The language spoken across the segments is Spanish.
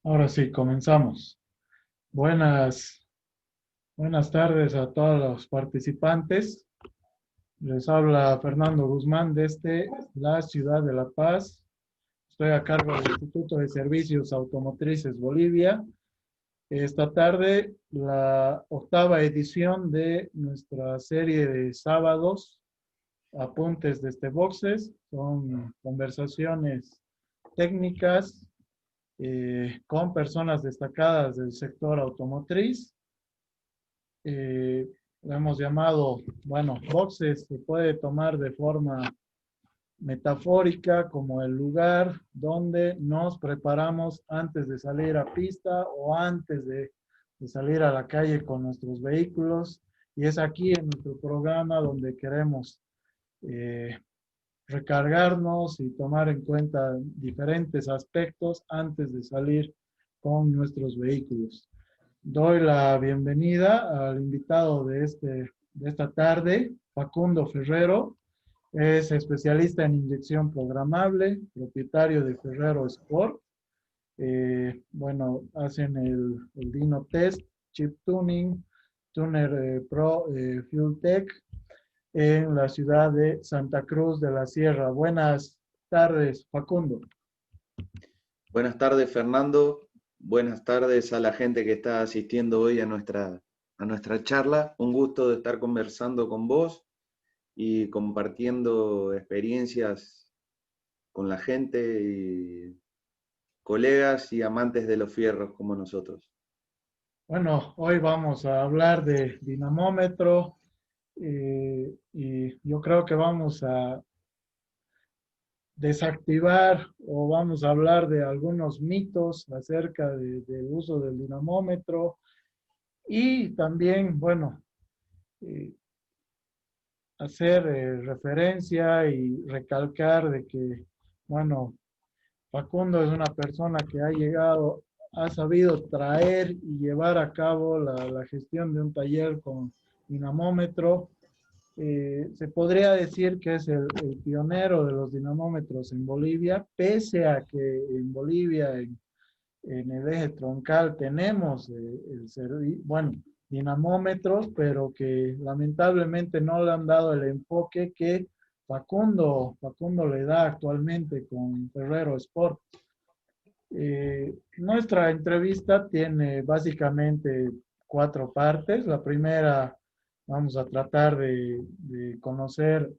Ahora sí, comenzamos. Buenas, buenas tardes a todos los participantes. Les habla Fernando Guzmán desde la ciudad de La Paz. Estoy a cargo del Instituto de Servicios Automotrices Bolivia. Esta tarde, la octava edición de nuestra serie de sábados, apuntes desde boxes, son conversaciones técnicas con personas destacadas del sector automotriz. Lo hemos llamado, bueno, boxes se puede tomar de forma metafórica como el lugar donde nos preparamos antes de salir a pista o antes de salir a la calle con nuestros vehículos. Y es aquí en nuestro programa donde queremos eh, recargarnos y tomar en cuenta diferentes aspectos antes de salir con nuestros vehículos. Doy la bienvenida al invitado de esta tarde, Facundo Ferrero. Es especialista en inyección programable, propietario de Ferrero Sport. Bueno, hacen el Dino Test, Chip Tuning, Tuner Pro Fuel Tech en la ciudad de Santa Cruz de la Sierra. Buenas tardes, Facundo. Buenas tardes, Fernando. Buenas tardes a la gente que está asistiendo hoy a nuestra charla. Un gusto de estar conversando con vos y compartiendo experiencias con la gente y colegas y amantes de los fierros como nosotros. Bueno, hoy vamos a hablar de dinamómetro y yo creo que vamos a desactivar o vamos a hablar de algunos mitos acerca del uso del dinamómetro y también, bueno, eh, hacer referencia y recalcar de que, bueno, Facundo es una persona que ha llegado, ha sabido traer y llevar a cabo la gestión de un taller con dinamómetro. Se podría decir que es el pionero de los dinamómetros en Bolivia, pese a que en Bolivia, en el eje troncal, tenemos el servicio, bueno, dinamómetros, pero que lamentablemente no le han dado el enfoque que Facundo le da actualmente con Ferrero Sport. Nuestra entrevista tiene básicamente cuatro partes. La primera, vamos a tratar de conocer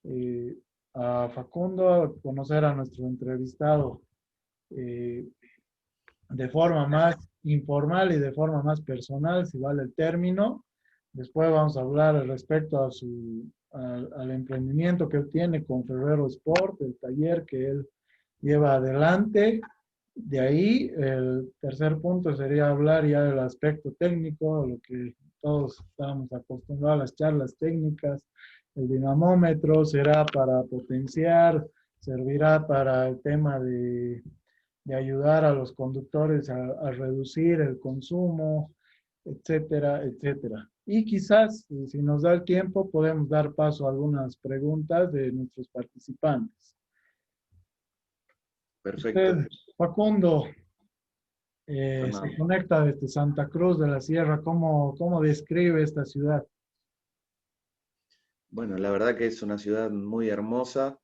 eh, a Facundo, conocer a nuestro entrevistado eh, de forma más informal y de forma más personal, si vale el término. Después vamos a hablar respecto al emprendimiento que él tiene con Ferrero Sport, el taller que él lleva adelante. De ahí, el tercer punto sería hablar ya del aspecto técnico, lo que todos estamos acostumbrados a las charlas técnicas. El dinamómetro será para potenciar, servirá para el tema de ayudar a los conductores a reducir el consumo, etcétera, etcétera. Y quizás, si nos da el tiempo, podemos dar paso a algunas preguntas de nuestros participantes. Perfecto, Usted, Facundo, se Fernando. conecta desde Santa Cruz de la Sierra. ¿Cómo describe esta ciudad? Bueno, la verdad que es una ciudad muy hermosa.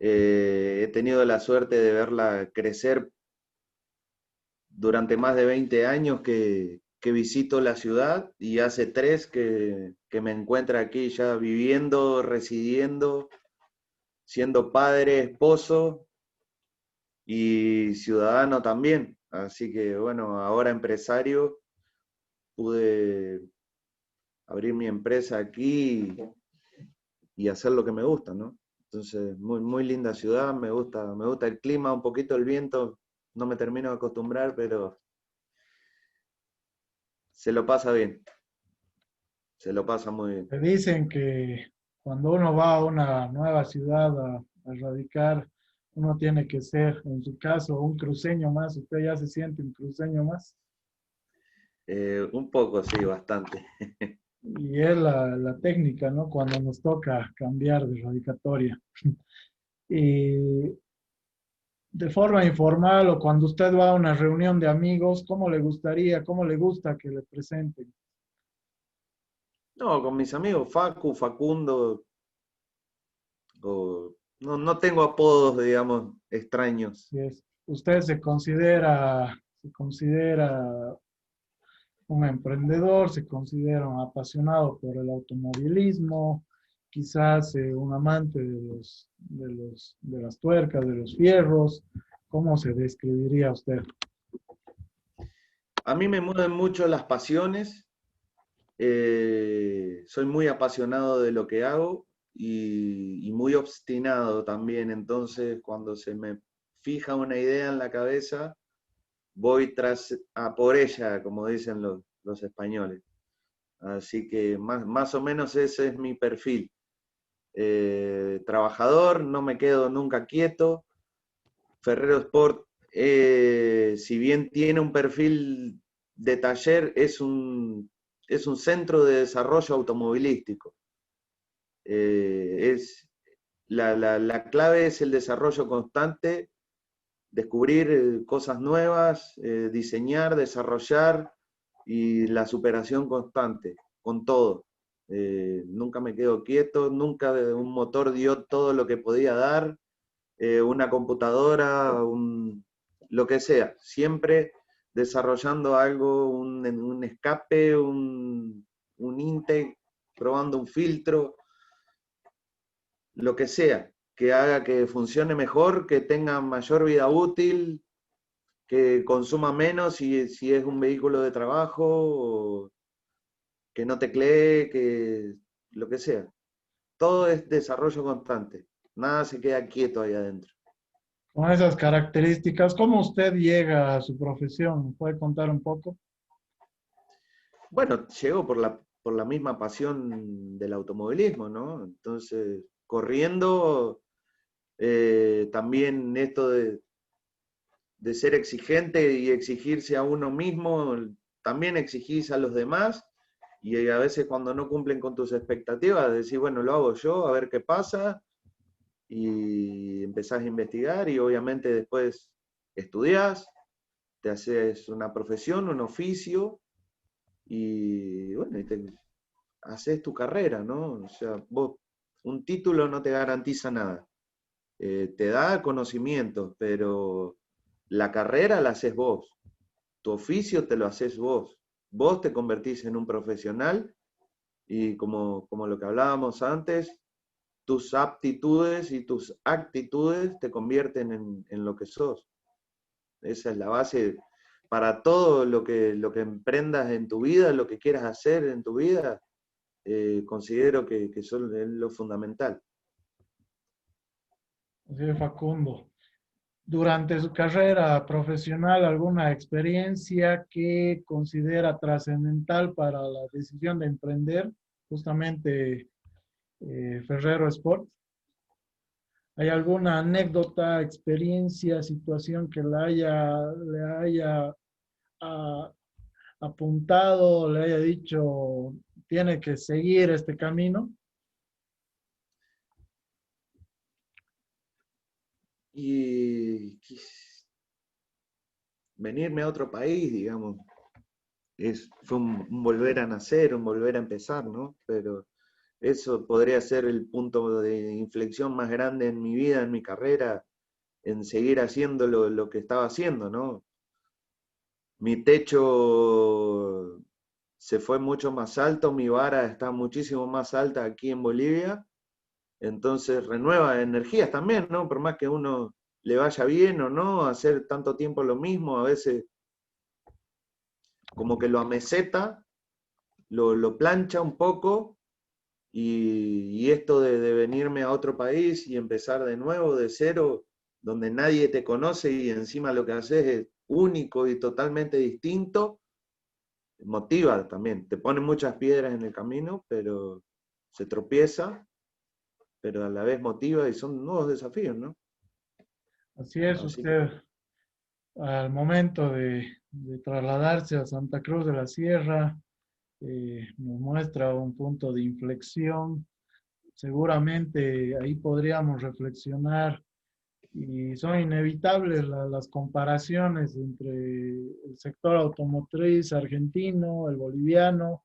He tenido la suerte de verla crecer durante más de 20 años que visito la ciudad y hace 3 que me encuentro aquí ya viviendo, residiendo, siendo padre, esposo y ciudadano también. Así que bueno, ahora empresario, pude abrir mi empresa aquí y hacer lo que me gusta, ¿no? Entonces, muy, muy linda ciudad, me gusta el clima, un poquito el viento, no me termino de acostumbrar, pero se lo pasa bien, se lo pasa muy bien. Me dicen que cuando uno va a una nueva ciudad a radicar, uno tiene que ser, en su caso, un cruceño más. ¿Usted ya se siente un cruceño más? Un poco, sí, bastante. Y es la técnica, ¿no? Cuando nos toca cambiar de radicatoria. Y de forma informal o cuando usted va a una reunión de amigos, ¿cómo le gustaría, cómo le gusta que le presenten? No, con mis amigos Facu, Facundo, no tengo apodos, digamos, extraños. Si es, usted se considera un emprendedor, se considera un apasionado por el automovilismo, quizás un amante de las tuercas, de los fierros. ¿Cómo se describiría usted? A mí me mueven mucho las pasiones, soy muy apasionado de lo que hago y muy obstinado también, entonces cuando se me fija una idea en la cabeza, voy tras a por ella, como dicen los españoles. Así que más o menos ese es mi perfil. Trabajador, no me quedo nunca quieto. Ferrero Sport, si bien tiene un perfil de taller, es un centro de desarrollo automovilístico. La clave es el desarrollo constante, descubrir cosas nuevas, diseñar, desarrollar y la superación constante con todo. Nunca me quedo quieto, nunca un motor dio todo lo que podía dar, una computadora, lo que sea, siempre desarrollando algo, un escape, un intake, probando un filtro, lo que sea, que haga que funcione mejor, que tenga mayor vida útil, que consuma menos si es un vehículo de trabajo, o que no teclee, que lo que sea. Todo es desarrollo constante. Nada se queda quieto ahí adentro. Con esas características, ¿cómo usted llega a su profesión? ¿Puede contar un poco? Bueno, llegó por la misma pasión del automovilismo, ¿no? Entonces, corriendo, también esto de ser exigente y exigirse a uno mismo, también exigís a los demás y a veces cuando no cumplen con tus expectativas, decís, bueno, lo hago yo, a ver qué pasa, y empezás a investigar y obviamente después estudiás, te haces una profesión, un oficio y bueno, haces tu carrera, ¿no? O sea, vos, un título no te garantiza nada. Te da conocimientos, pero la carrera la haces vos. Tu oficio te lo haces vos. Vos te convertís en un profesional y como lo que hablábamos antes, tus aptitudes y tus actitudes te convierten en lo que sos. Esa es la base para todo lo que emprendas en tu vida, lo que quieras hacer en tu vida, considero que eso es lo fundamental. Así es, Facundo. Durante su carrera profesional, ¿alguna experiencia que considera trascendental para la decisión de emprender justamente Ferrero Sport? ¿Hay alguna anécdota, experiencia, situación que le haya ah, apuntado, le haya dicho, tiene que seguir este camino? Y venirme a otro país, digamos, fue un volver a nacer, un volver a empezar, ¿no? Pero eso podría ser el punto de inflexión más grande en mi vida, en mi carrera, en seguir haciendo lo que estaba haciendo, ¿no? Mi techo se fue mucho más alto, mi vara está muchísimo más alta aquí en Bolivia, entonces renueva energías también, ¿no? Por más que uno le vaya bien o no, hacer tanto tiempo lo mismo, a veces como que lo ameseta, lo plancha un poco y esto de venirme a otro país y empezar de nuevo, de cero, donde nadie te conoce y encima lo que haces es único y totalmente distinto, motiva también. Te pone muchas piedras en el camino, pero se tropieza, pero a la vez motiva y son nuevos desafíos, ¿no? Así es, Así que usted al momento de trasladarse a Santa Cruz de la Sierra, nos muestra un punto de inflexión. Seguramente ahí podríamos reflexionar y son inevitables las comparaciones entre el sector automotriz argentino, el boliviano,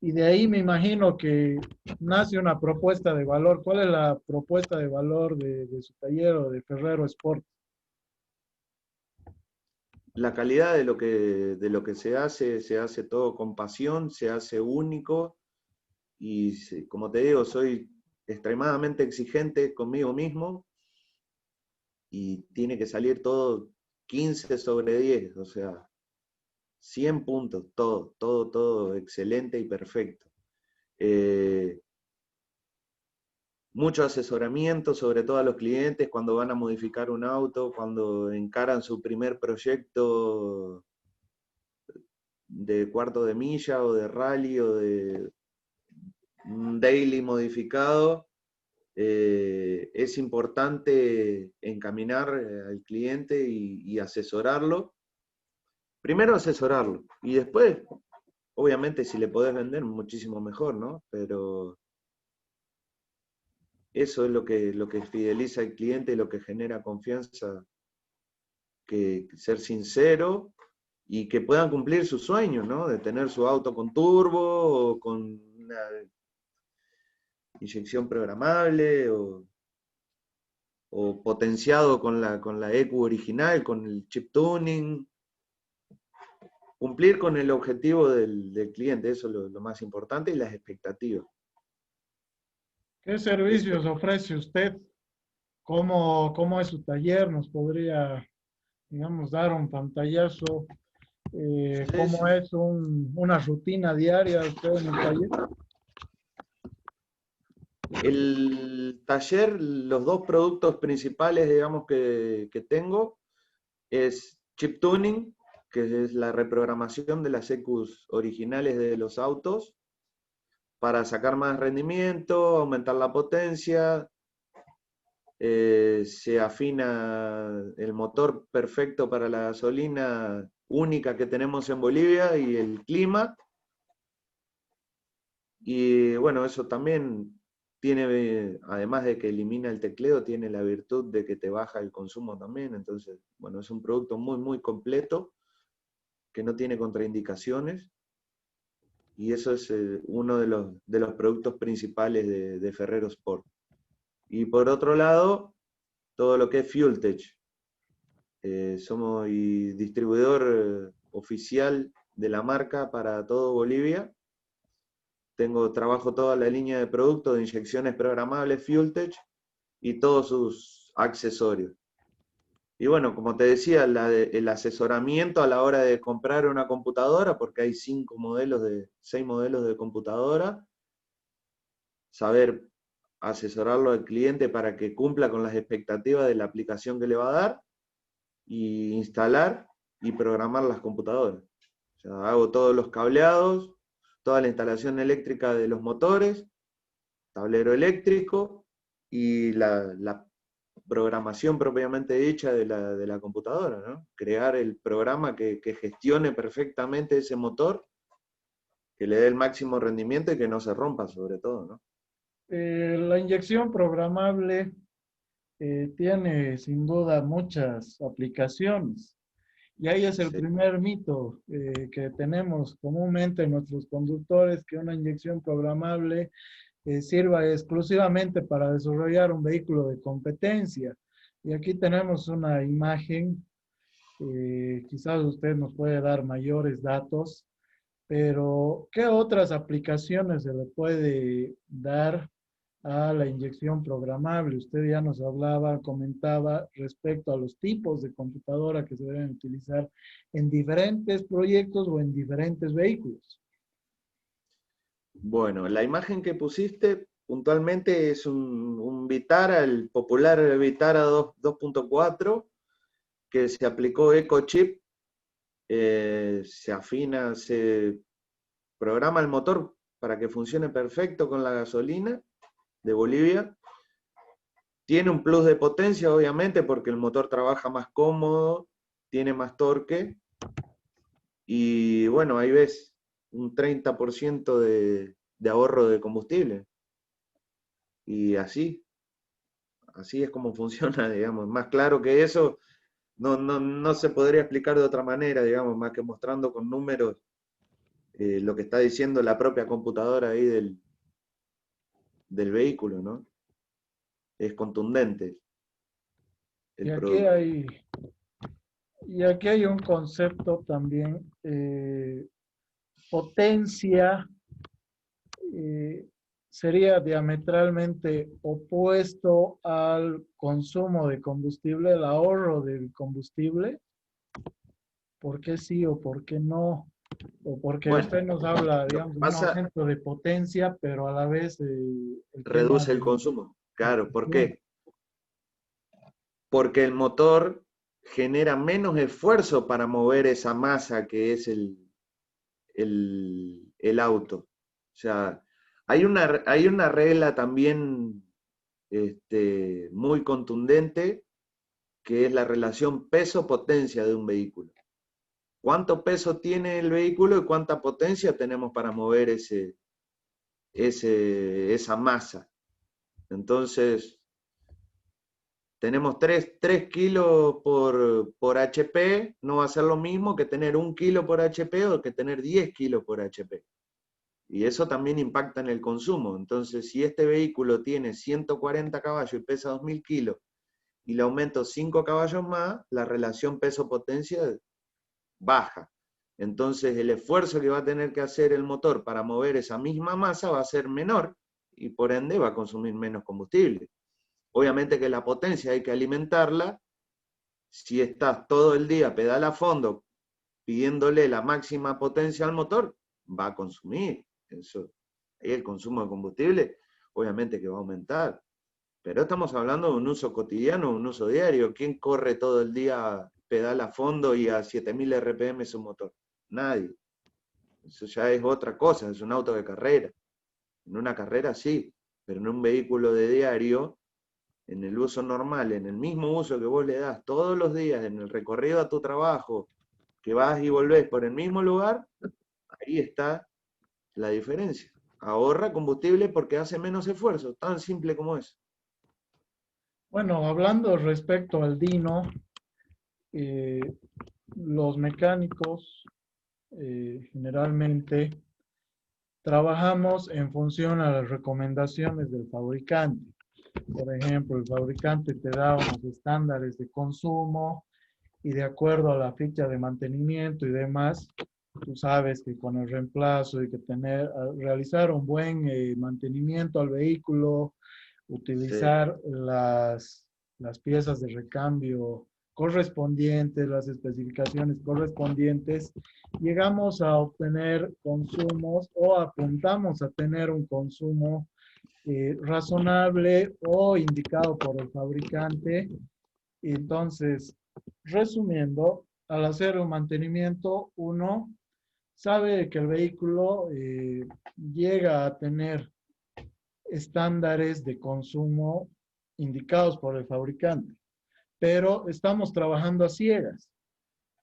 y de ahí me imagino que nace una propuesta de valor. ¿Cuál es la propuesta de valor de su taller o de Ferrero Sport? La calidad de lo que se hace todo con pasión, se hace único y como te digo, soy extremadamente exigente conmigo mismo y tiene que salir todo 15 sobre 10, o sea, 100 puntos, todo, todo, todo excelente y perfecto. Eh, Mucho asesoramiento, sobre todo a los clientes cuando van a modificar un auto, cuando encaran su primer proyecto de cuarto de milla o de rally o de un daily modificado. Es importante encaminar al cliente y asesorarlo. Primero asesorarlo y después, obviamente, si le podés vender, muchísimo mejor, ¿no? Pero eso es lo que fideliza al cliente y lo que genera confianza, que ser sincero y que puedan cumplir sus sueños, ¿no? De tener su auto con turbo o con una inyección programable o potenciado con la ECU original, con el chip tuning. Cumplir con el objetivo del cliente, eso es lo más importante, y las expectativas. ¿Qué Eso. servicios ofrece usted? ¿Cómo es su taller? ¿Nos podría, digamos, dar un pantallazo? Sí, ¿Cómo sí. es una rutina diaria usted en el taller? El taller, los dos productos principales, digamos, que tengo es chip tuning, que es la reprogramación de las ECUs originales de los autos para sacar más rendimiento, aumentar la potencia. Se afina el motor perfecto para la gasolina única que tenemos en Bolivia y el clima. Y bueno, eso también tiene, además de que elimina el tecleo, tiene la virtud de que te baja el consumo también. Entonces, bueno, es un producto muy, muy completo, que no tiene contraindicaciones. Y eso es uno de los productos principales de Ferrero Sport. Y por otro lado, todo lo que es FuelTech. Somos distribuidor oficial de la marca para todo Bolivia. Trabajo toda la línea de productos de inyecciones programables FuelTech y todos sus accesorios. Y bueno, como te decía, el asesoramiento a la hora de comprar una computadora, porque hay 6 modelos de computadora, saber asesorarlo al cliente para que cumpla con las expectativas de la aplicación que le va a dar y instalar y programar las computadoras. O sea, hago todos los cableados, toda la instalación eléctrica de los motores, tablero eléctrico y la programación propiamente dicha de la computadora, ¿no? Crear el programa que gestione perfectamente ese motor, que le dé el máximo rendimiento y que no se rompa sobre todo, ¿no? La inyección programable tiene sin duda muchas aplicaciones. Y ahí es el Sí. primer mito que tenemos comúnmente en nuestros conductores, que una inyección programable sirva exclusivamente para desarrollar un vehículo de competencia. Y aquí tenemos una imagen, quizás usted nos puede dar mayores datos, pero ¿qué otras aplicaciones se le puede dar a la inyección programable? Usted ya nos hablaba, comentaba respecto a los tipos de computadora que se deben utilizar en diferentes proyectos o en diferentes vehículos. Bueno, la imagen que pusiste puntualmente es un Vitara, el popular Vitara 2.4, que se aplicó EcoChip, se afina, se programa el motor para que funcione perfecto con la gasolina de Bolivia. Tiene un plus de potencia, obviamente, porque el motor trabaja más cómodo, tiene más torque y bueno, ahí ves un 30% de ahorro de combustible. Y así, así es como funciona, digamos. Más claro que eso, no se podría explicar de otra manera, digamos, más que mostrando con números lo que está diciendo la propia computadora ahí del vehículo, ¿no? Es contundente Y el aquí producto. hay, y aquí hay un concepto también, potencia eh, sería diametralmente opuesto al consumo de combustible, el ahorro del combustible. ¿Por qué sí o por qué no? O porque Bueno, usted nos habla, lo que digamos, de un pasa, aumento de potencia, pero a la vez el tema reduce el consumo. del Claro, ¿por consumo. qué? Porque el motor genera menos esfuerzo para mover esa masa que es el auto. O sea, hay una regla también muy contundente que es la relación peso-potencia de un vehículo. ¿Cuánto peso tiene el vehículo y cuánta potencia tenemos para mover esa masa? Entonces, tenemos 3 kilos por HP, no va a ser lo mismo que tener 1 kilo por HP o que tener 10 kilos por HP. Y eso también impacta en el consumo. Entonces, si este vehículo tiene 140 caballos y pesa 2000 kilos y le aumento 5 caballos más, la relación peso-potencia baja. Entonces, el esfuerzo que va a tener que hacer el motor para mover esa misma masa va a ser menor y por ende va a consumir menos combustible. Obviamente que la potencia hay que alimentarla. Si estás todo el día pedal a fondo pidiéndole la máxima potencia al motor, va a consumir. Eso, ahí el consumo de combustible, obviamente que va a aumentar. Pero estamos hablando de un uso cotidiano, un uso diario. ¿Quién corre todo el día pedal a fondo y a 7000 RPM su motor? Nadie. Eso ya es otra cosa, es un auto de carrera. En una carrera sí, pero en un vehículo de diario, en el uso normal, en el mismo uso que vos le das todos los días, en el recorrido a tu trabajo, que vas y volvés por el mismo lugar, ahí está la diferencia. Ahorra combustible porque hace menos esfuerzo, tan simple como es. Bueno, hablando respecto al Dino, eh, los mecánicos generalmente trabajamos en función a las recomendaciones del fabricante. Por ejemplo, el fabricante te da unos estándares de consumo y de acuerdo a la ficha de mantenimiento y demás, tú sabes que con el reemplazo hay que realizar un buen mantenimiento al vehículo, Sí, utilizar las piezas de recambio correspondientes, las especificaciones correspondientes, llegamos a obtener consumos o apuntamos a tener un consumo razonable o indicado por el fabricante. Entonces, resumiendo, al hacer un mantenimiento, uno sabe que el vehículo llega a tener estándares de consumo indicados por el fabricante, pero estamos trabajando a ciegas.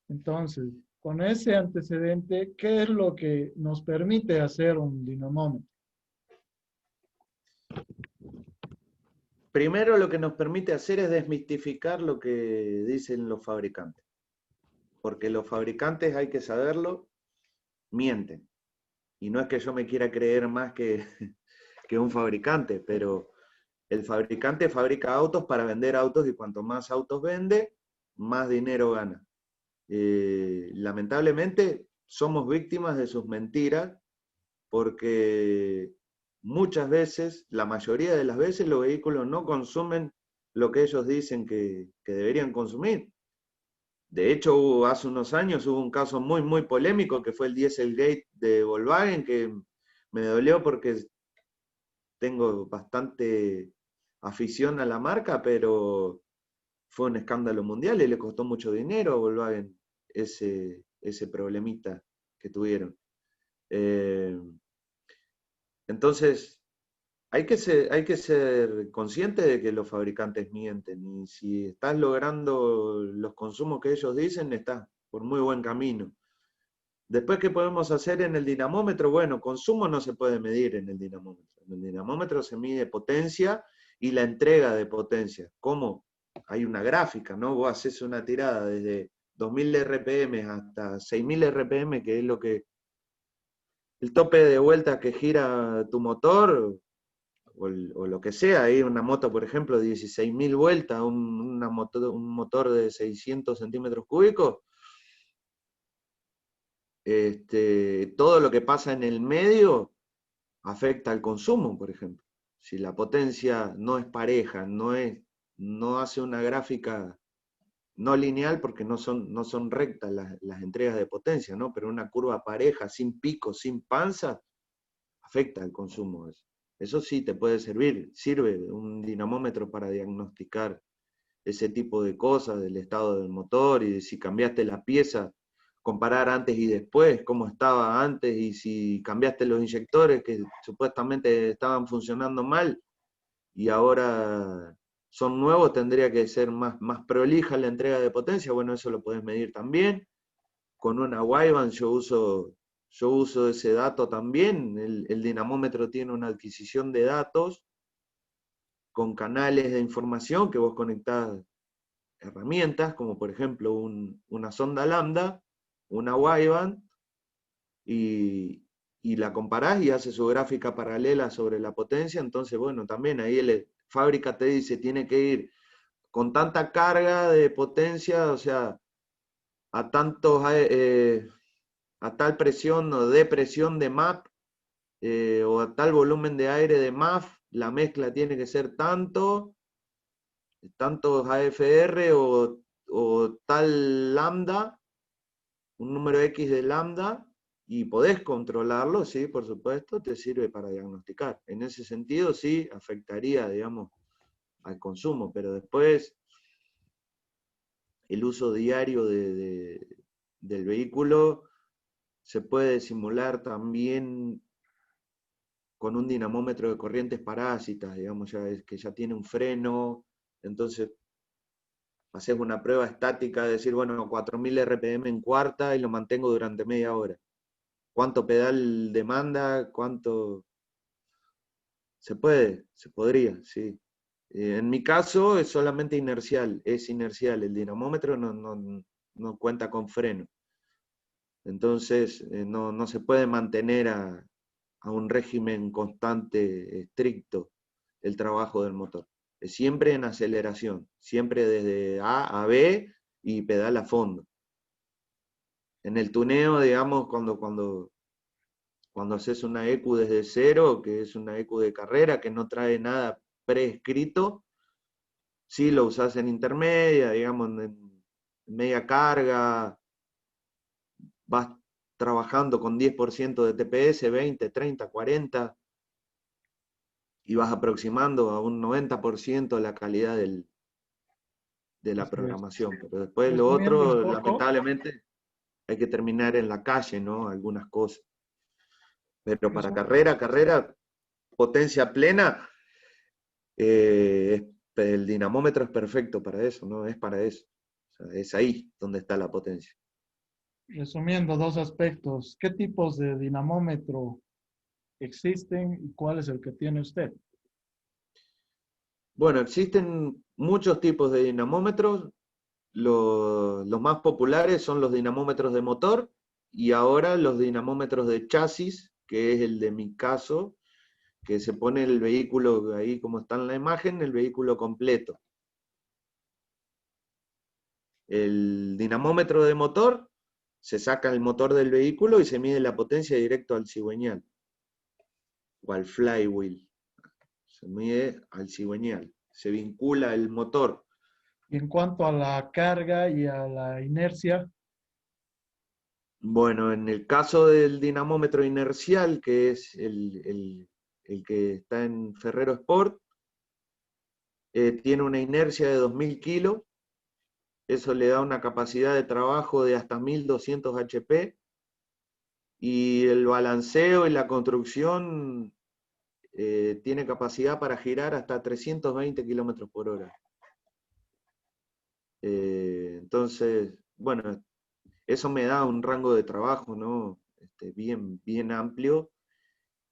Entonces, con ese antecedente, ¿qué es lo que nos permite hacer un dinamómetro? primero lo que nos permite hacer es desmistificar lo que dicen los fabricantes, porque los fabricantes, hay que saberlo, mienten. Y no es que yo me quiera creer más que, que un fabricante, pero el fabricante fabrica autos para vender autos y cuanto más autos vende, más dinero gana. Lamentablemente somos víctimas de sus mentiras porque muchas veces, la mayoría de las veces, los vehículos no consumen lo que ellos dicen que deberían consumir. De hecho, hace unos años hubo un caso muy, muy polémico que fue el Dieselgate de Volkswagen, que me dolió porque tengo bastante afición a la marca, pero fue un escándalo mundial y le costó mucho dinero a Volkswagen ese problemita que tuvieron. Eh, entonces, hay que ser consciente de que los fabricantes mienten y si estás logrando los consumos que ellos dicen, estás por muy buen camino. Después, ¿qué podemos hacer en el dinamómetro? Bueno, consumo no se puede medir en el dinamómetro. En el dinamómetro se mide potencia y la entrega de potencia. ¿Cómo? Hay una gráfica, ¿no? Vos haces una tirada desde 2000 RPM hasta 6000 RPM, que es lo que el tope de vuelta que gira tu motor, o lo que sea, hay una moto, por ejemplo, de 16.000 vueltas, un motor de 600 centímetros cúbicos, todo lo que pasa en el medio afecta al consumo, por ejemplo. Si la potencia no es pareja, no hace una gráfica no lineal, porque no son rectas las entregas de potencia, ¿no? Pero una curva pareja, sin pico, sin panza, afecta al consumo. Eso sí te puede servir, sirve un dinamómetro para diagnosticar ese tipo de cosas, del estado del motor y de si cambiaste la pieza, comparar antes y después, cómo estaba antes y si cambiaste los inyectores que supuestamente estaban funcionando mal y ahora son nuevos, tendría que ser más prolija la entrega de potencia. Bueno, eso lo podés medir también. Con una Wyvern yo uso ese dato también. El dinamómetro tiene una adquisición de datos con canales de información que vos conectás herramientas, como por ejemplo una sonda lambda, una Wyvern, y la comparás y hace su gráfica paralela sobre la potencia. Entonces, bueno, también ahí fábrica te dice, tiene que ir con tanta carga de potencia, o sea, a tantos, a tal presión o depresión de MAP, o a tal volumen de aire de MAF, la mezcla tiene que ser tantos AFR o tal lambda, un número X de lambda, y podés controlarlo, sí, por supuesto, te sirve para diagnosticar. En ese sentido, sí, afectaría, digamos, al consumo, pero después el uso diario del vehículo se puede simular también con un dinamómetro de corrientes parásitas, digamos, que ya tiene un freno, entonces haces una prueba estática de decir, bueno, 4000 RPM en cuarta y lo mantengo durante media hora. ¿Cuánto pedal demanda? ¿Cuánto? Se podría, sí. En mi caso es solamente inercial, es inercial, el dinamómetro no cuenta con freno. Entonces no se puede mantener a un régimen constante, estricto, el trabajo del motor. Es siempre en aceleración, siempre desde A a B y pedal a fondo. En el tuneo, digamos, cuando haces una EQ desde cero, que es una EQ de carrera, que no trae nada preescrito, sí lo usás en intermedia, digamos, en media carga, vas trabajando con 10% de TPS, 20, 30, 40, y vas aproximando a un 90% la calidad de la Así es. programación. Pero después lo Resumiendo un otro, poco, lamentablemente, hay que terminar en la calle, ¿no? Algunas cosas. Pero para resu- carrera, potencia plena, el dinamómetro es perfecto para eso, ¿no? Es para eso. O sea, es ahí donde está la potencia. resumiendo dos aspectos, ¿qué tipos de dinamómetro existen y cuál es el que tiene usted? Bueno, existen muchos tipos de dinamómetros. Los más populares son los dinamómetros de motor y ahora los dinamómetros de chasis, que es el de mi caso, que se pone el vehículo ahí como está en la imagen, el vehículo completo. El dinamómetro de motor, se saca el motor del vehículo y se mide la potencia directo al cigüeñal o al flywheel. Se mide al cigüeñal. Se vincula el motor. Y en cuanto a la carga y a la inercia, Bueno, en el caso del dinamómetro inercial, que es el que está en Ferrero Sport, tiene una inercia de 2000 kilos. Eso le da una capacidad de trabajo de hasta 1200 HP. Y el balanceo y la construcción tiene capacidad para girar hasta 320 kilómetros por hora. Entonces, bueno, eso me da un rango de trabajo, ¿no? Bien amplio,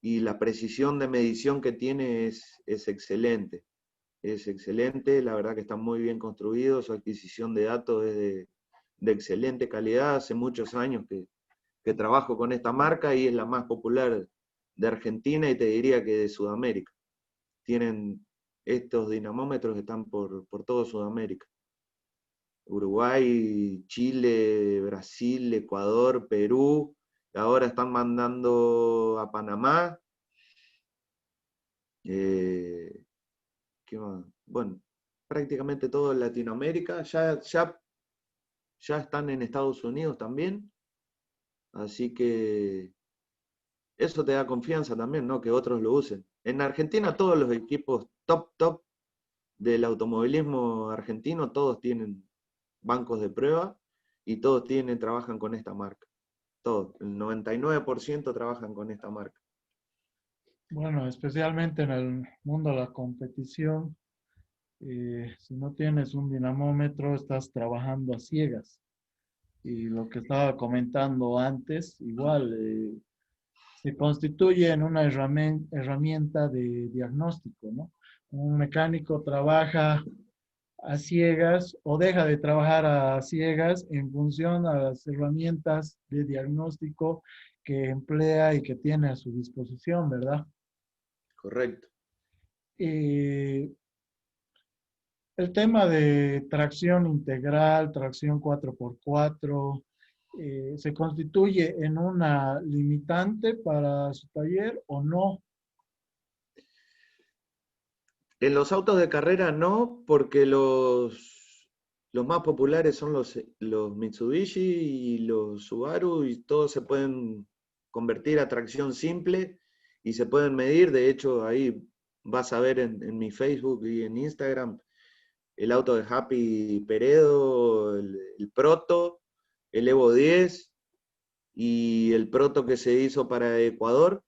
y la precisión de medición que tiene es excelente. es excelente, la verdad que está muy bien construido, su adquisición de datos es de excelente calidad, hace muchos años que trabajo con esta marca y es la más popular de Argentina y te diría que de Sudamérica. Tienen estos dinamómetros, están por todo Sudamérica. Uruguay, Chile, Brasil, Ecuador, Perú, ahora están mandando a Panamá. ¿Qué más? Bueno, prácticamente todo en Latinoamérica, ya están en Estados Unidos también, así que eso te da confianza también, ¿no? Que otros lo usen. En Argentina todos los equipos top del automovilismo argentino, todos tienen bancos de prueba y todos trabajan con esta marca. Todos, el 99% trabajan con esta marca. Bueno, especialmente en el mundo de la competición, si no tienes un dinamómetro, estás trabajando a ciegas. Y lo que estaba comentando antes, igual, se constituye en una herramienta de diagnóstico, ¿no? Un mecánico trabaja a ciegas o deja de trabajar a ciegas en función a las herramientas de diagnóstico que emplea y que tiene a su disposición, ¿verdad? Correcto. Eh, el tema de tracción integral, tracción 4x4, ¿se constituye en una limitante para su taller o no? En los autos de carrera no, porque los más populares son los Mitsubishi y los Subaru y todos se pueden convertir a tracción simple y se pueden medir. De hecho, ahí vas a ver en mi Facebook y en Instagram el auto de Happy Peredo, el Proto, el Evo 10 y el Proto que se hizo para Ecuador.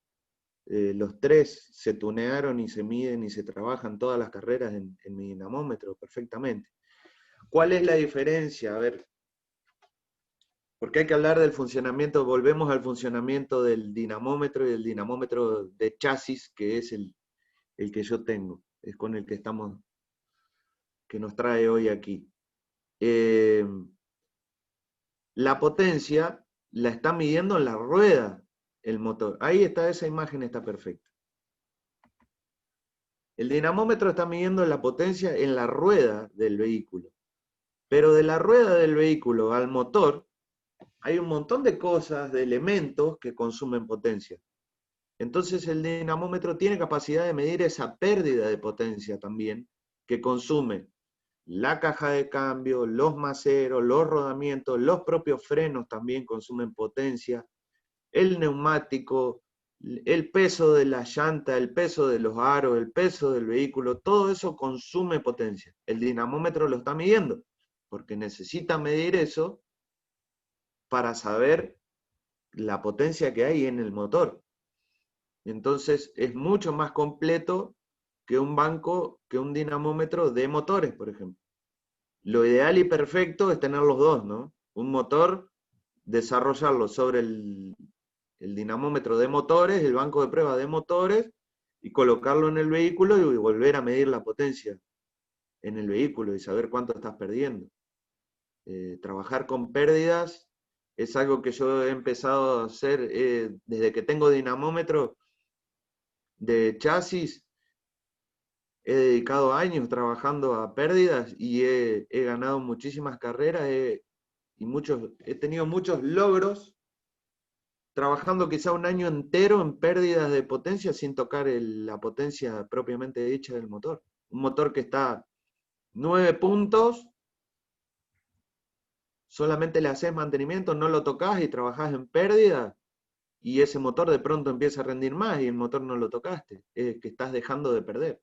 Los tres se tunearon y se miden y se trabajan todas las carreras en mi dinamómetro perfectamente. ¿Cuál es la diferencia? A ver, porque hay que hablar del funcionamiento, volvemos al funcionamiento del dinamómetro y del dinamómetro de chasis, que es el que yo tengo, es con el que estamos, que nos trae hoy aquí. Eh, la potencia la está midiendo en la rueda el motor. Ahí está, esa imagen está perfecta. El dinamómetro está midiendo la potencia en la rueda del vehículo. Pero de la rueda del vehículo al motor hay un montón de cosas, de elementos que consumen potencia. Entonces el dinamómetro tiene capacidad de medir esa pérdida de potencia también que consume la caja de cambio, los maceros, los rodamientos, los propios frenos también consumen potencia, el neumático, el peso de la llanta, el peso de los aros, el peso del vehículo, todo eso consume potencia. El dinamómetro lo está midiendo, porque necesita medir eso para saber la potencia que hay en el motor. Entonces es mucho más completo que un banco, que un dinamómetro de motores, por ejemplo. Lo ideal y perfecto es tener los dos, ¿no? Un motor, desarrollarlo sobre el dinamómetro de motores, el banco de prueba de motores, y colocarlo en el vehículo y volver a medir la potencia en el vehículo y saber cuánto estás perdiendo. Trabajar con pérdidas es algo que yo he empezado a hacer desde que tengo dinamómetro de chasis. He dedicado años trabajando a pérdidas y he ganado muchísimas carreras he tenido muchos logros trabajando quizá un año entero en pérdidas de potencia sin tocar la potencia propiamente dicha del motor. Un motor que está 9 puntos, solamente le haces mantenimiento, no lo tocas y trabajás en pérdida y ese motor de pronto empieza a rendir más y el motor no lo tocaste. Es que estás dejando de perder.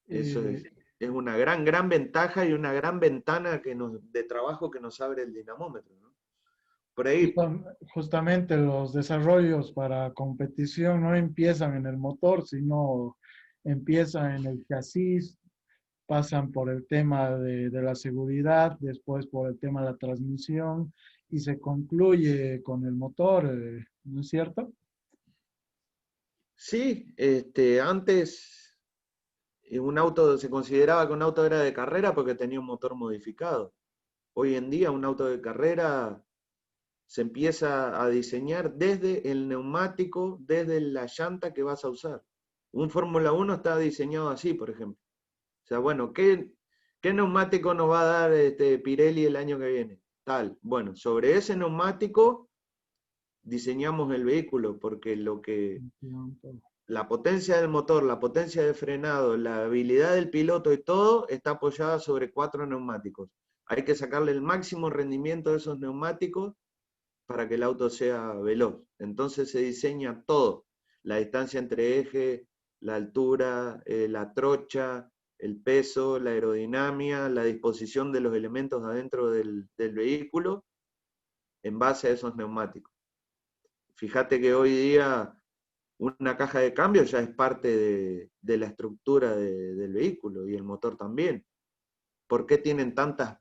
Eso Eh, es una gran ventaja y una gran ventana de trabajo que nos abre el dinamómetro, ¿no? Por ahí, Justamente los desarrollos para competición no empiezan en el motor, sino empiezan en el chasis, pasan por el tema de la seguridad, después por el tema de la transmisión y se concluye con el motor, ¿no es cierto? sí, antes un auto, se consideraba que un auto era de carrera porque tenía un motor modificado. Hoy en día un auto de carrera se empieza a diseñar desde el neumático, desde la llanta que vas a usar. Un Fórmula 1 está diseñado así, por ejemplo. O sea, bueno, ¿qué neumático nos va a dar Pirelli el año que viene? Tal. Bueno, sobre ese neumático diseñamos el vehículo, porque la potencia del motor, la potencia de frenado, la habilidad del piloto y todo está apoyada sobre 4 neumáticos. Hay que sacarle el máximo rendimiento de esos neumáticos para que el auto sea veloz. Entonces se diseña todo, la distancia entre eje, la altura, la trocha, el peso, la aerodinámica, la disposición de los elementos adentro del vehículo en base a esos neumáticos. Fíjate que hoy día una caja de cambio ya es parte de la estructura del vehículo y el motor también. ¿Por qué tienen tantas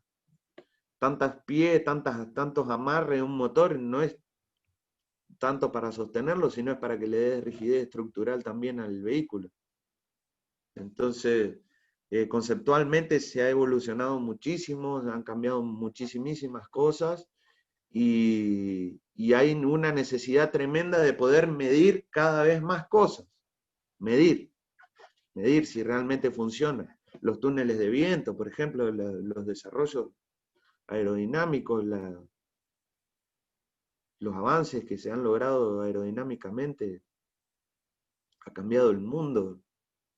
pies, tantos amarres en un motor? No es tanto para sostenerlo, sino es para que le dé rigidez estructural también al vehículo. Entonces, conceptualmente se ha evolucionado muchísimo, han cambiado muchísimas cosas y hay una necesidad tremenda de poder medir cada vez más cosas. Medir si realmente funciona. Los túneles de viento, por ejemplo, los desarrollos aerodinámicos, los avances que se han logrado aerodinámicamente, ha cambiado el mundo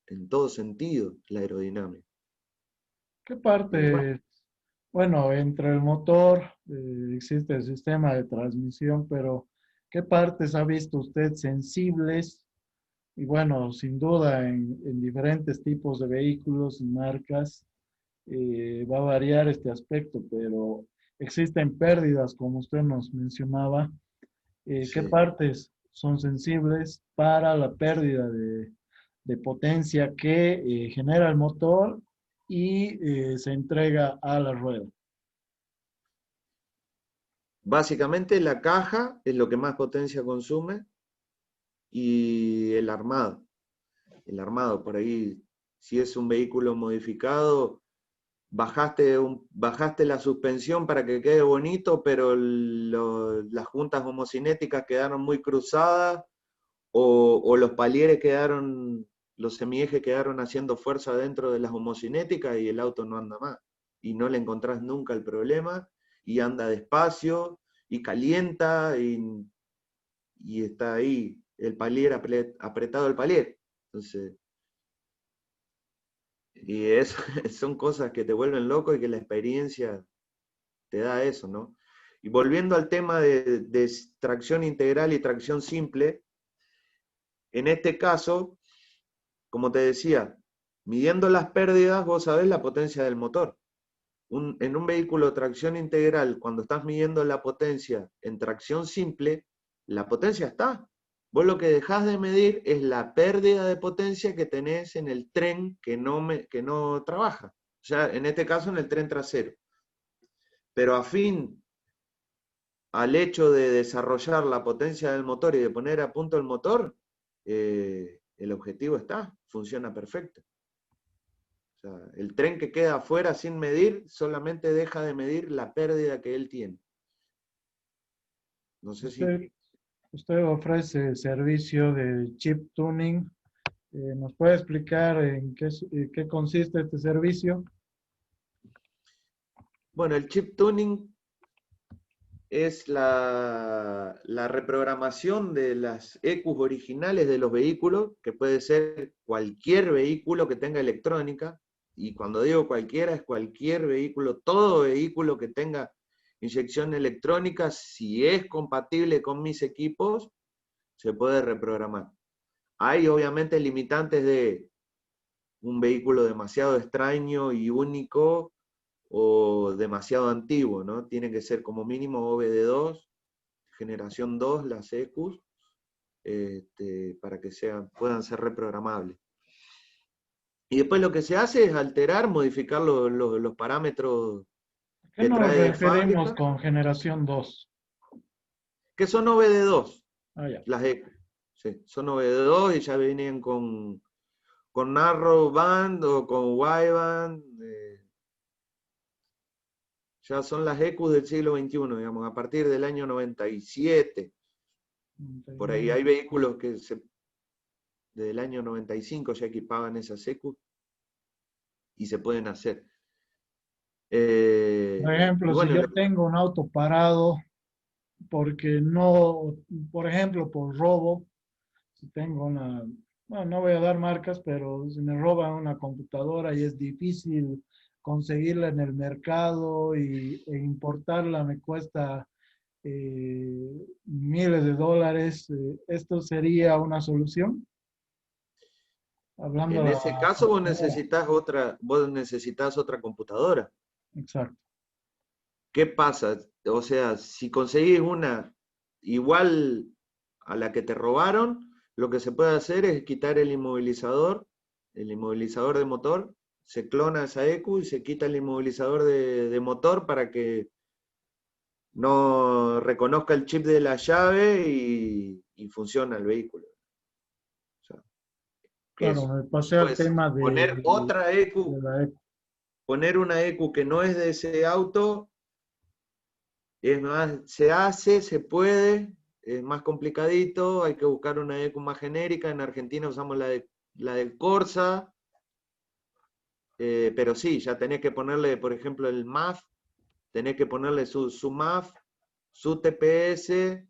en todo sentido, la aerodinámica. ¿Qué Bueno, parte? Bueno, entre el motor existe el sistema de transmisión, pero ¿qué partes ha visto usted sensibles? Y bueno, sin duda en diferentes tipos de vehículos y marcas va a variar este aspecto, pero existen pérdidas, como usted nos mencionaba. ¿Qué sí. partes son sensibles para la pérdida de potencia que genera el motor y se entrega a la rueda? Básicamente la caja es lo que más potencia consume y el armado. El armado, por ahí, si es un vehículo modificado, bajaste la suspensión para que quede bonito, pero las juntas homocinéticas quedaron muy cruzadas o los palieres quedaron, los semiejes quedaron haciendo fuerza dentro de las homocinéticas y el auto no anda más. Y no le encontrás nunca el problema y anda despacio y calienta y está ahí el palier apretado el palier. Entonces, y eso son cosas que te vuelven loco y que la experiencia te da eso, ¿no? Y volviendo al tema de tracción integral y tracción simple, en este caso, como te decía, midiendo las pérdidas, vos sabés la potencia del motor. En un vehículo de tracción integral, cuando estás midiendo la potencia en tracción simple, la potencia está. Vos lo que dejás de medir es la pérdida de potencia que tenés en el tren que no trabaja. O sea, en este caso en el tren trasero. Pero al hecho de desarrollar la potencia del motor y de poner a punto el motor, el objetivo está, funciona perfecto. O sea, el tren que queda afuera sin medir solamente deja de medir la pérdida que él tiene. No sé si... Usted, usted ofrece servicio de chip tuning. ¿Nos puede explicar en qué consiste este servicio? Bueno, el chip tuning es la reprogramación de las ECUs originales de los vehículos, que puede ser cualquier vehículo que tenga electrónica, y cuando digo cualquiera es cualquier vehículo, todo vehículo que tenga inyección electrónica, si es compatible con mis equipos, se puede reprogramar. Hay obviamente limitantes de un vehículo demasiado extraño y único o demasiado antiguo, ¿no? Tiene que ser como mínimo OBD2, generación 2, las EQs, para que puedan ser reprogramables. Y después lo que se hace es alterar, modificar los parámetros ¿A qué que nos trae de referimos fábrica, con generación 2? que son OBD2, Ah, ya. las EQ. Sí, son OBD2 y ya venían con con narrow band o con wideband, ya son las EQs del siglo XXI, digamos, a partir del año 97. Por ahí 99. hay vehículos que desde el año 95 ya equipaban esas EQs y se pueden hacer. Por Y ejemplo, si bueno, yo tengo un auto parado porque no, por ejemplo, por robo, si tengo una, bueno, no voy a dar marcas, pero si me roban una computadora y es difícil conseguirla en el mercado e importarla me cuesta miles de dólares, ¿esto sería una solución? Hablando en de ese la caso computadora. vos necesitas otra computadora. Exacto. ¿Qué pasa? O sea, si conseguís una igual a la que te robaron, lo que se puede hacer es quitar el inmovilizador de motor, se clona esa ECU y se quita el inmovilizador de motor para que no reconozca el chip de la llave y funciona el vehículo. O sea, que Claro, es, me pasé al pues, tema poner otra de ECU, la eco. poner una ECU que no es de ese auto. Es más, se hace, se puede, es más complicadito, hay que buscar una ECU más genérica. En Argentina usamos la del Corsa, pero sí, ya tenés que ponerle, por ejemplo, el MAF, tenés que ponerle su MAF, su TPS,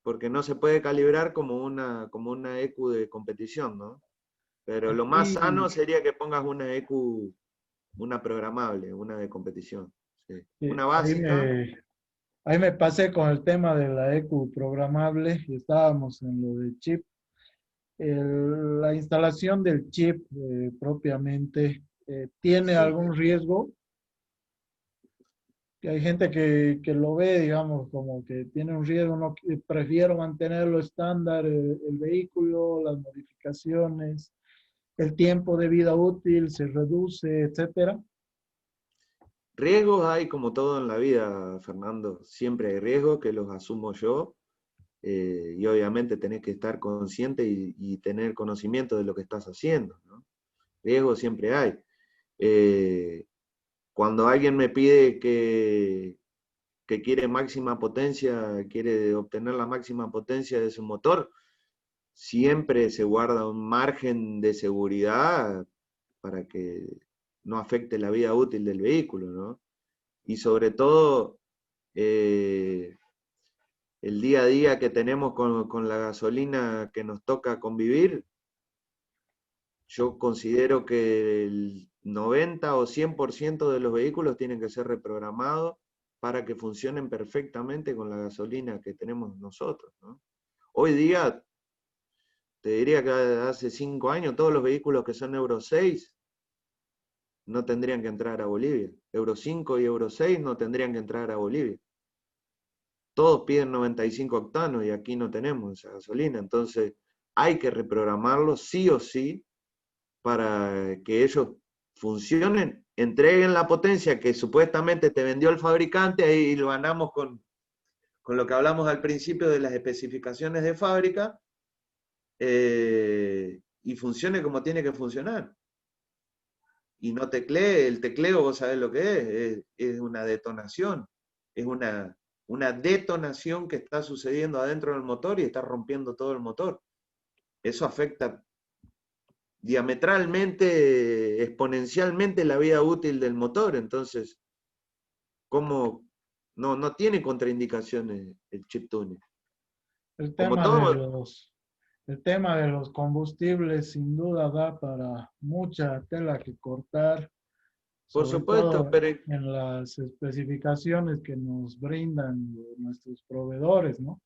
porque no se puede calibrar como una ECU de competición, ¿no? Pero lo más sano Aquí, sería que pongas una ECU, una programable, una de competición. Sí. Una ahí básica. ahí me pasé con el tema de la EQ programable y estábamos en lo del chip. La instalación del chip propiamente tiene Sí. algún riesgo, que hay gente que lo ve, digamos, como que tiene un riesgo, no prefiero mantenerlo estándar, el vehículo, las modificaciones, el tiempo de vida útil se reduce, etcétera. Riesgos hay como todo en la vida, Fernando. Siempre hay riesgos que los asumo yo, y obviamente tenés que estar consciente y tener conocimiento de lo que estás haciendo, ¿no? Riesgos siempre hay. Eh, Cuando alguien me pide que quiere máxima potencia, quiere obtener la máxima potencia de su motor, siempre se guarda un margen de seguridad para que no afecte la vida útil del vehículo, ¿no? Y sobre todo eh, el día a día que tenemos con la gasolina que nos toca convivir, yo considero que el 90 o 100% de los vehículos tienen que ser reprogramados para que funcionen perfectamente con la gasolina que tenemos nosotros, ¿no? Hoy día, te diría que hace 5 años, todos los vehículos que son Euro 6 no tendrían que entrar a Bolivia. Euro 5 y Euro 6 no tendrían que entrar a Bolivia. Todos piden 95 octanos y aquí no tenemos esa gasolina. Entonces hay que reprogramarlo sí o sí para que ellos funcionen, entreguen la potencia que supuestamente te vendió el fabricante, ahí lo ganamos con lo que hablamos al principio de las especificaciones de fábrica, y funcione como tiene que funcionar. Y no teclee, el tecleo, vos sabés lo que es una detonación, es una detonación que está sucediendo adentro del motor y está rompiendo todo el motor. Eso afecta diametralmente, exponencialmente la vida útil del motor. Entonces, ¿cómo no tiene contraindicaciones el chip tuning? El Como tema de todo, el tema de los combustibles sin duda da para mucha tela que cortar, por sobre supuesto, todo pero en las especificaciones que nos brindan nuestros proveedores, ¿no?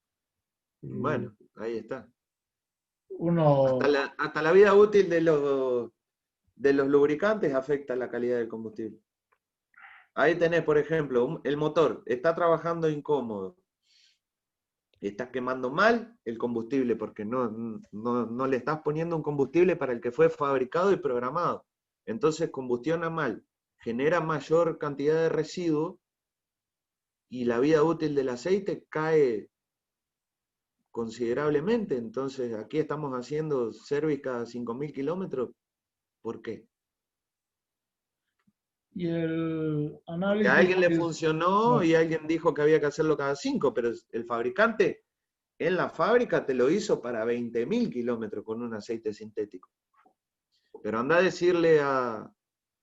Eh, bueno, ahí está. uno, Hasta la vida útil de los lubricantes afecta la calidad del combustible. Ahí tenés, por ejemplo, el motor está trabajando incómodo, estás quemando mal el combustible porque no le estás poniendo un combustible para el que fue fabricado y programado. Entonces combustiona mal, genera mayor cantidad de residuos y la vida útil del aceite cae considerablemente. Entonces aquí estamos haciendo service cada 5.000 kilómetros ¿Por qué? Y el Que a análisis alguien le es, funcionó no, y alguien dijo que había que hacerlo cada 5, pero el fabricante en la fábrica te lo hizo para 20.000 kilómetros con un aceite sintético. Pero anda a decirle a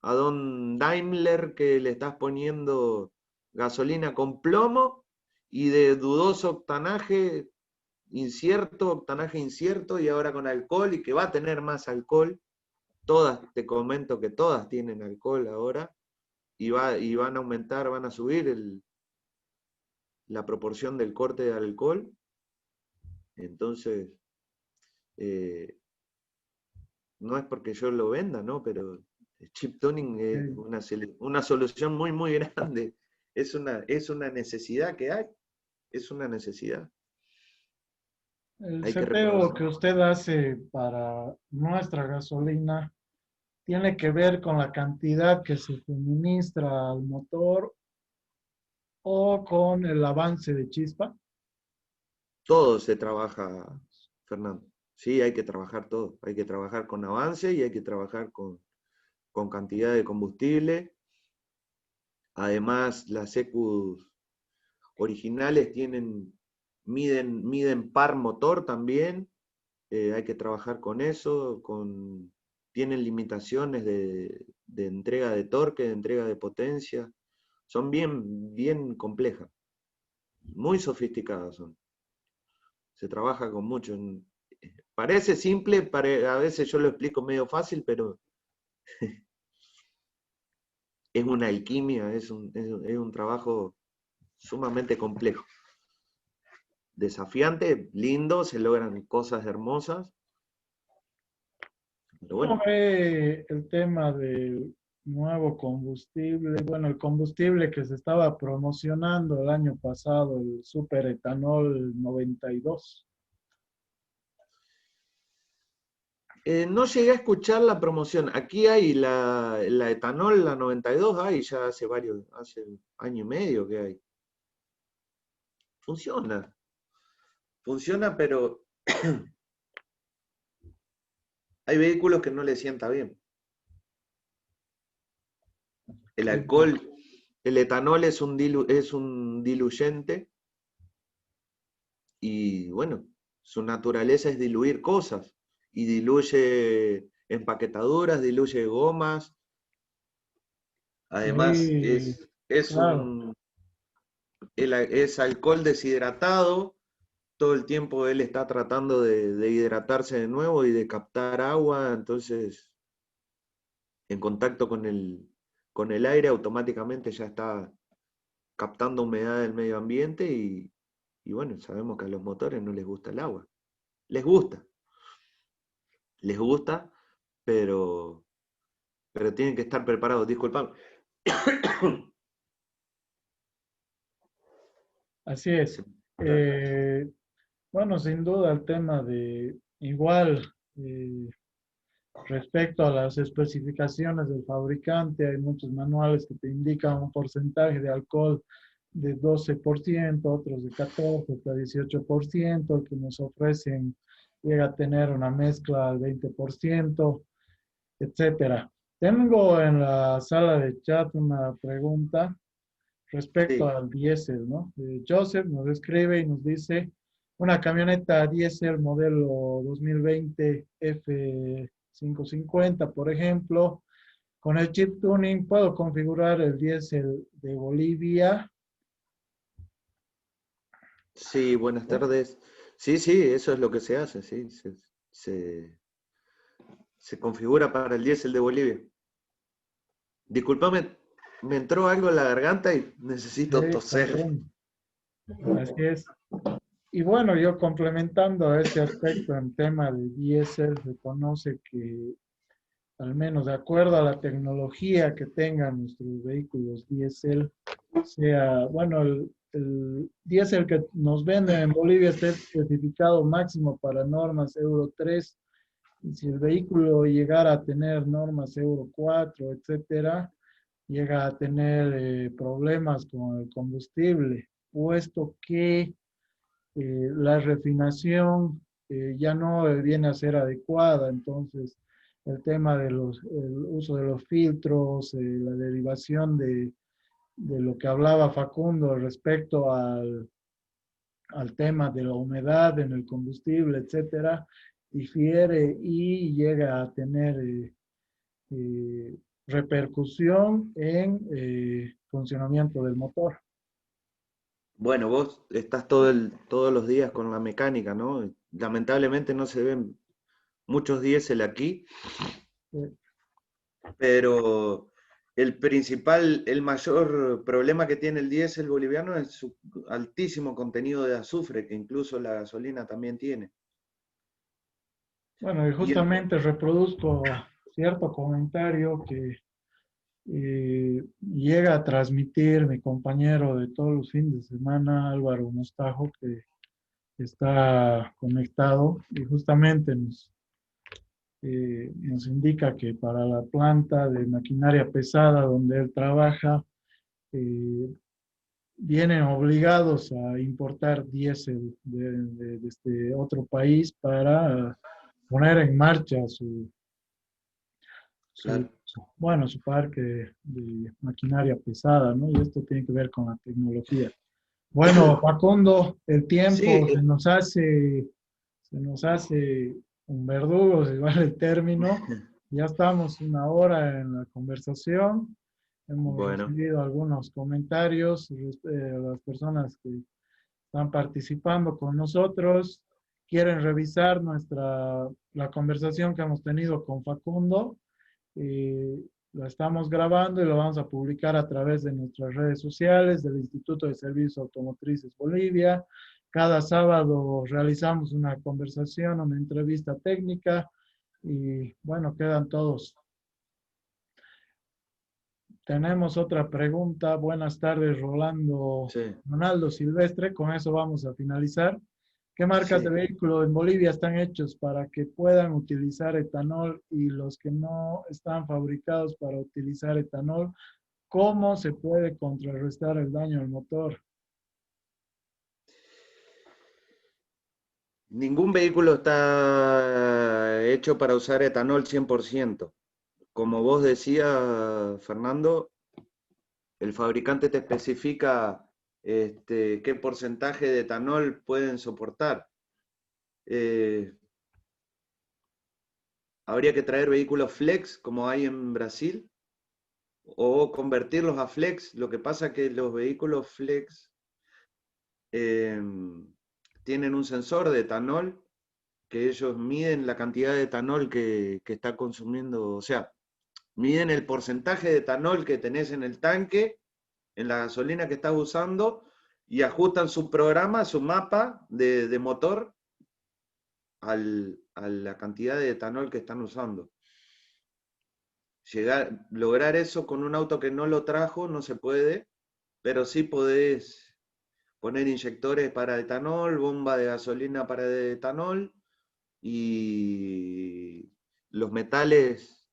don Daimler que le estás poniendo gasolina con plomo y de dudoso octanaje incierto, octanaje incierto y ahora con alcohol y que va a tener más alcohol. Todas, te comento que todas tienen alcohol ahora y van a aumentar, van a subir la proporción del corte de alcohol. Entonces, eh, no es porque yo lo venda, ¿no? Pero el chip tuning es eh, una solución muy, muy grande. Es una necesidad que hay, es una necesidad. el Hay que seteo reconocer. que usted hace para nuestra gasolina tiene que ver con la cantidad que se suministra al motor o con el avance de chispa. Todo se trabaja, Fernando. Sí, hay que trabajar todo. Hay que trabajar con avance y hay que trabajar con cantidad de combustible. Además, las ECUs originales miden par motor también. Hay que trabajar con eso. Tienen limitaciones de entrega de torque, de entrega de potencia. Son bien, bien complejas. Muy sofisticadas son. Se trabaja con mucho. Parece simple, a veces yo lo explico medio fácil, pero es una alquimia, es un trabajo sumamente complejo. Desafiante, lindo, se logran cosas hermosas, pero ¿Cómo bueno, ve el tema del nuevo combustible? Bueno, el combustible que se estaba promocionando el año pasado, el superetanol 92. no llegué a escuchar la promoción. Aquí hay la etanol, la 92, hay ya hace año y medio que hay. Funciona, funciona, pero hay vehículos que no le sienta bien. El alcohol, el etanol es un diluyente y bueno, su naturaleza es diluir cosas y diluye empaquetaduras, diluye gomas, además Sí, es claro. es alcohol deshidratado, todo el tiempo él está tratando de hidratarse de nuevo y de captar agua, entonces en contacto con el aire automáticamente ya está captando humedad del medio ambiente y bueno, sabemos que a los motores no les gusta el agua. Les gusta, les gusta, pero, pero tienen que estar preparados. Disculpame. Así es. Eh, bueno, sin duda el tema de igual respecto a las especificaciones del fabricante, hay muchos manuales que te indican un porcentaje de alcohol de 12%, otros de 14 hasta 18%, el que nos ofrecen llega a tener una mezcla al 20%, etcétera. Tengo en la sala de chat una pregunta respecto Sí, al diésel, ¿no? Joseph nos escribe y nos dice, una camioneta diésel modelo 2020 F550, por ejemplo, con el chip tuning puedo configurar el diésel de Bolivia. sí, buenas tardes. Sí, sí, eso es lo que se hace, sí. Se, se configura para el diésel de Bolivia. Disculpame, me entró algo en la garganta y Sí, necesito está toser. bien. Así es. Y bueno, yo complementando ese aspecto en tema de diésel, se conoce que al menos de acuerdo a la tecnología que tengan nuestros vehículos diésel, sea, bueno, el diésel que nos venden en Bolivia está especificado máximo para normas Euro 3, y si el vehículo llegara a tener normas Euro 4, etcétera, llega a tener problemas con el combustible, puesto que la refinación ya no viene a ser adecuada, entonces el tema de el uso de los filtros, la derivación de lo que hablaba Facundo respecto al tema de la humedad en el combustible, etcétera, difiere y llega a tener eh, repercusión en funcionamiento del motor. Bueno, vos estás todos los días con la mecánica, ¿no? Lamentablemente no se ven muchos diésel aquí, Eh, pero el mayor problema que tiene el diésel boliviano es su altísimo contenido de azufre, que incluso la gasolina también tiene. bueno, y Y el, justamente reproduzco cierto comentario que llega a transmitir mi compañero de todos los fines de semana, Álvaro Mostajo, que está conectado y justamente nos indica que para la planta de maquinaria pesada donde él trabaja, eh, vienen obligados a importar diésel de este otro país para poner en marcha su, claro, bueno, su parque de maquinaria pesada, ¿no? Y esto tiene que ver con la tecnología. Bueno, Facundo, el sí, tiempo se nos hace un verdugo, si vale el término. Ya estamos una hora en la conversación. Hemos bueno, recibido algunos comentarios, las personas que están participando con nosotros quieren revisar la conversación que hemos tenido con Facundo. Lo estamos grabando y lo vamos a publicar a través de nuestras redes sociales del Instituto de Servicios Automotrices Bolivia. Cada sábado realizamos una conversación, una entrevista técnica y bueno, quedan todos. Tenemos otra pregunta. Buenas tardes, sí, Ronaldo Silvestre. Con eso vamos a finalizar. ¿Qué marcas de sí. vehículos en Bolivia están hechos para que puedan utilizar etanol y los que no están fabricados para utilizar etanol? ¿Cómo se puede contrarrestar el daño al motor? Ningún vehículo está hecho para usar etanol 100%. Como vos decías, Fernando, el fabricante te especifica qué porcentaje de etanol pueden soportar. Eh, Habría que traer vehículos flex, como hay en Brasil, o convertirlos a flex. Lo que pasa es que los vehículos flex eh, tienen un sensor de etanol que ellos miden la cantidad de etanol que está consumiendo, o sea, miden el porcentaje de etanol que tenés en el tanque, en la gasolina que estás usando, y ajustan su programa, su mapa de motor a la cantidad de etanol que están usando. Lograr eso con un auto que no lo trajo no se puede, pero sí podés poner inyectores para etanol, bomba de gasolina para etanol y los metales,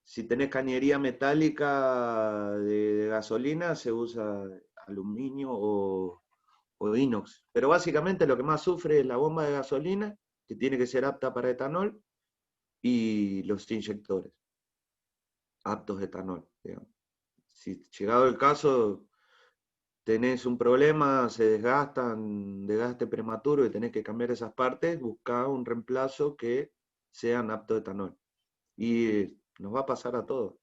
si tenés cañería metálica de gasolina, se usa aluminio o inox. Pero básicamente lo que más sufre es la bomba de gasolina, que tiene que ser apta para etanol, y los inyectores, aptos de etanol, digamos. Si llegado el caso tenés un problema, se desgastan, desgaste prematuro y tenés que cambiar esas partes, busca un reemplazo que sean apto etanol. Y nos va a pasar a todos.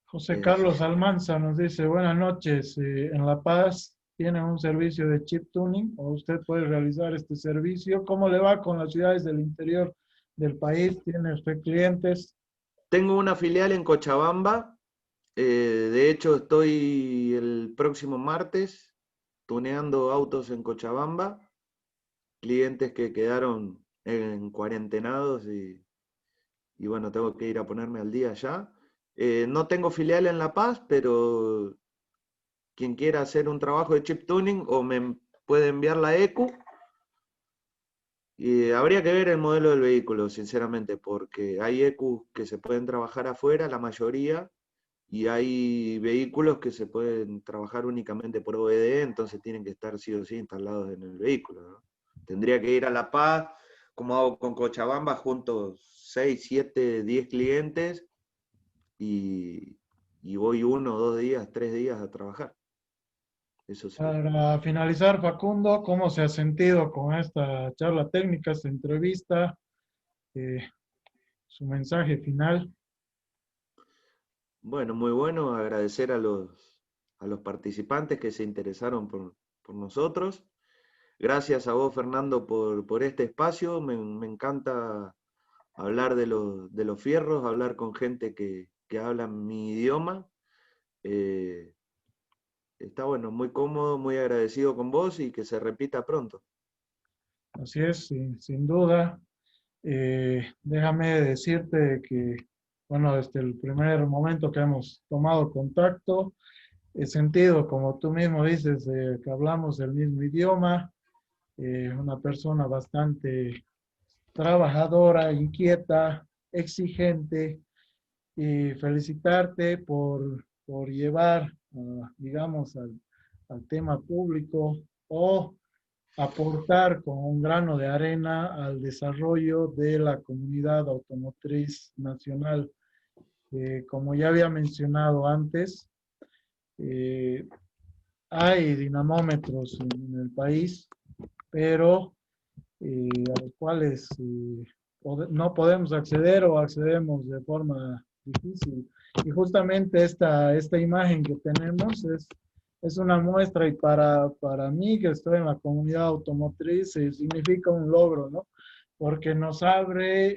José Es, Carlos Almanza nos dice, buenas noches, en La Paz tienen un servicio de chip tuning o usted puede realizar este servicio. ¿Cómo le va con las ciudades del interior del país? ¿Tiene usted clientes? Tengo una filial en Cochabamba. De hecho, estoy el próximo martes tuneando autos en Cochabamba. Clientes que quedaron en cuarentenados y bueno, tengo que ir a ponerme al día ya. No tengo filial en La Paz, pero quien quiera hacer un trabajo de chip tuning o me puede enviar la EQ. Y habría que ver el modelo del vehículo, sinceramente, porque hay EQ que se pueden trabajar afuera, la mayoría, y hay vehículos que se pueden trabajar únicamente por OBD, entonces tienen que estar sí o sí instalados en el vehículo, ¿no? Tendría que ir a La Paz como hago con Cochabamba, junto 6, 7, 10 clientes y, y voy 1, 2 días, 3 días a trabajar. Eso sería. Para finalizar, Facundo, ¿cómo se ha sentido con esta charla técnica, esta entrevista? Eh, Su mensaje final. Bueno, muy bueno, agradecer a los participantes que se interesaron por nosotros. Gracias a vos, Fernando, por este espacio. Me encanta hablar de los fierros, hablar con gente que habla mi idioma. Eh, Está bueno, muy cómodo, muy agradecido con vos y que se repita pronto. Así es, sin duda. Déjame decirte que, bueno, desde el primer momento que hemos tomado contacto, he sentido, como tú mismo dices, que hablamos el mismo idioma, una persona bastante trabajadora, inquieta, exigente, y felicitarte por llevar, digamos, al tema público o aportar con un grano de arena al desarrollo de la comunidad automotriz nacional. Como ya había mencionado antes, eh, hay dinamómetros en el país, pero a los cuales no podemos acceder o accedemos de forma difícil. Y justamente esta imagen que tenemos es una muestra y para mí que estoy en la comunidad automotriz significa un logro, ¿no? Porque nos abre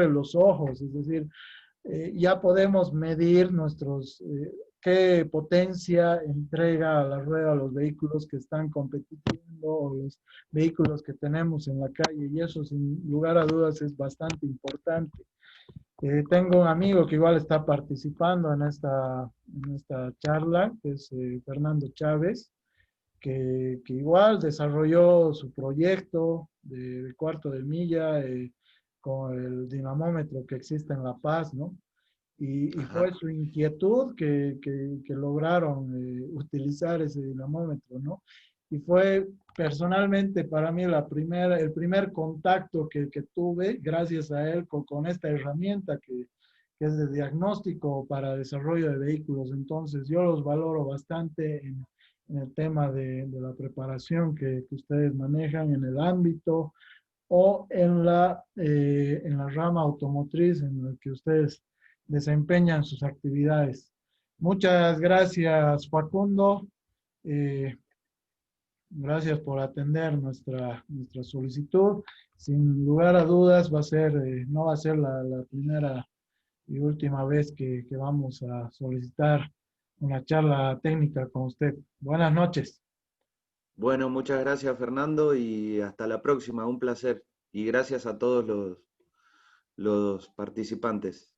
los ojos, es decir, ya podemos medir qué potencia entrega a la rueda los vehículos que están compitiendo o los vehículos que tenemos en la calle y eso sin lugar a dudas es bastante importante. Tengo un amigo que igual está participando en esta charla, que es Fernando Chávez, que igual desarrolló su proyecto de cuarto de milla con el dinamómetro que existe en La Paz, ¿no? Y fue Ajá. su inquietud que lograron utilizar ese dinamómetro, ¿no? Y fue personalmente para mí el primer contacto que tuve gracias a él con esta herramienta que es de diagnóstico para desarrollo de vehículos. Entonces yo los valoro bastante en el tema de la preparación que ustedes manejan en el ámbito o en la rama automotriz en la que ustedes desempeñan sus actividades. Muchas gracias, Facundo. Eh, Gracias por atender nuestra solicitud. Sin lugar a dudas, no va a ser la primera y última vez que vamos a solicitar una charla técnica con usted. Buenas noches. Bueno, muchas gracias, Fernando, y hasta la próxima. Un placer. Y gracias a todos los participantes.